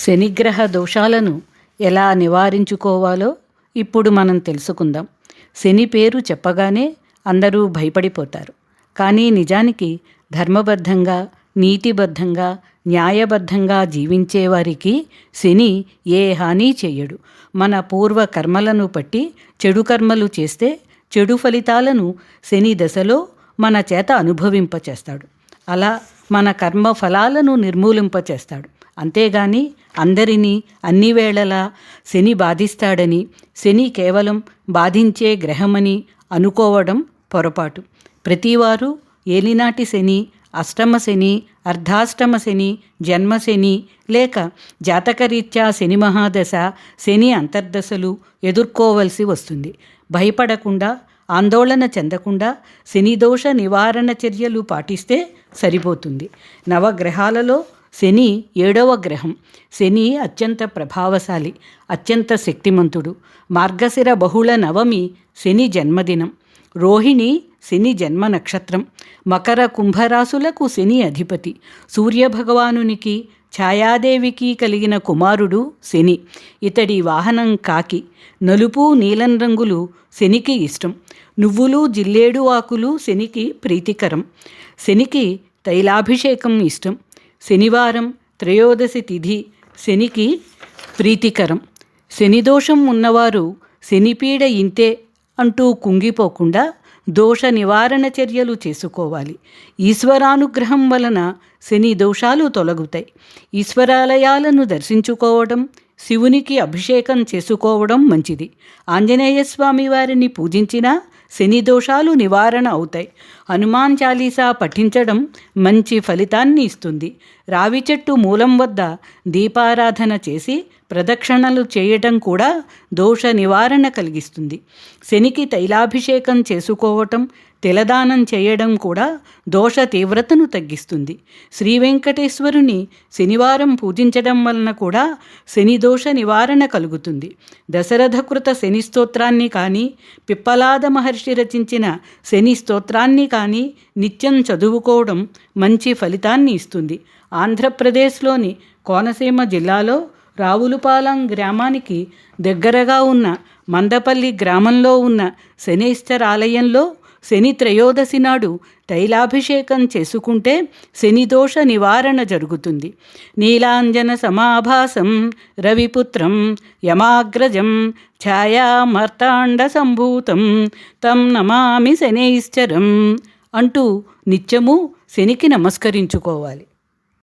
శనిగ్రహ దోషాలను ఎలా నివారించుకోవాలో ఇప్పుడు మనం తెలుసుకుందాం. శని పేరు చెప్పగానే అందరూ భయపడిపోతారు. కానీ నిజానికి ధర్మబద్ధంగా, నీతిబద్ధంగా, న్యాయబద్ధంగా జీవించేవారికి శని ఏ హాని చేయడు. మన పూర్వ కర్మలను బట్టి చెడు కర్మలు చేస్తే చెడు ఫలితాలను శని దశలో మన చేత అనుభవింపచేస్తాడు. అలా మన కర్మ ఫలాలను నిర్మూలింపచేస్తాడు. అంతేగాని అందరినీ అన్ని వేళలా శని బాధిస్తాడని, శని కేవలం బాధించే గ్రహమని అనుకోవడం పొరపాటు. ప్రతివారు ఏలినాటి శని, అష్టమ శని, అర్ధాష్టమ శని, జన్మశని లేక జాతకరీత్యా శని మహాదశ, శని అంతర్దశలు ఎదుర్కోవలసి వస్తుంది. భయపడకుండా, ఆందోళన చెందకుండా శనిదోష నివారణ చర్యలు పాటిస్తే సరిపోతుంది. నవగ్రహాలలో శని 7వ గ్రహం. శని అత్యంత ప్రభావశాలి, అత్యంత శక్తిమంతుడు. మార్గశిర బహుళ నవమి శని జన్మదినం. రోహిణి శని జన్మ నక్షత్రం. మకర కుంభరాశులకు శని అధిపతి. సూర్యభగవానునికి, ఛాయాదేవికి కలిగిన కుమారుడు శని. ఇతడి వాహనం కాకి. నలుపు, నీలం రంగులు శనికి ఇష్టం. నువ్వులు, జిల్లేడు ఆకులు శనికి ప్రీతికరం. శనికి తైలాభిషేకం ఇష్టం. శనివారం త్రయోదశి తిథి శనికి ప్రీతికరం. శనిదోషం ఉన్నవారు శనిపీడ ఇంతే అంటూ కుంగిపోకుండా దోష నివారణ చర్యలు చేసుకోవాలి. ఈశ్వరానుగ్రహం వలన శని దోషాలు తొలగుతాయి. ఈశ్వరాలయాలను దర్శించుకోవడం, శివునికి అభిషేకం చేసుకోవడం మంచిది. ఆంజనేయస్వామి వారిని పూజించినా శని దోషాలు నివారణ అవుతాయి. హనుమాన్ చాలీసా పఠించడం మంచి ఫలితాన్ని ఇస్తుంది. రావి చెట్టు మూలం వద్ద దీపారాధన చేసి ప్రదక్షిణలు చేయటం కూడా దోష నివారణ కలిగిస్తుంది. శనికి తైలాభిషేకం చేసుకోవటం, తిలదానం చేయడం కూడా దోష తీవ్రతను తగ్గిస్తుంది. శ్రీ వెంకటేశ్వరుని శనివారం పూజించడం వలన కూడా శని దోష నివారణ కలుగుతుంది. దశరథకృత శని స్తోత్రాన్ని కానీ, పిప్పలాద మహర్షి రచించిన శని స్తోత్రాన్ని కానీ నిత్యం చదువుకోవడం మంచి ఫలితాన్ని ఇస్తుంది. ఆంధ్రప్రదేశ్లోని కోనసీమ జిల్లాలో రావులపాలెం గ్రామానికి దగ్గరగా ఉన్న మందపల్లి గ్రామంలో ఉన్న శనీశ్వర ఆలయంలో శని త్రయోదశి నాడు తైలాభిషేకం చేసుకుంటే శనిదోష నివారణ జరుగుతుంది. నీలాంజన సమాభాసం రవిపుత్రం యమాగ్రజం ఛాయామార్తాండ సంభూతం తం నమామి శనైశ్చరం అంటూ నిత్యము శనికి నమస్కరించుకోవాలి.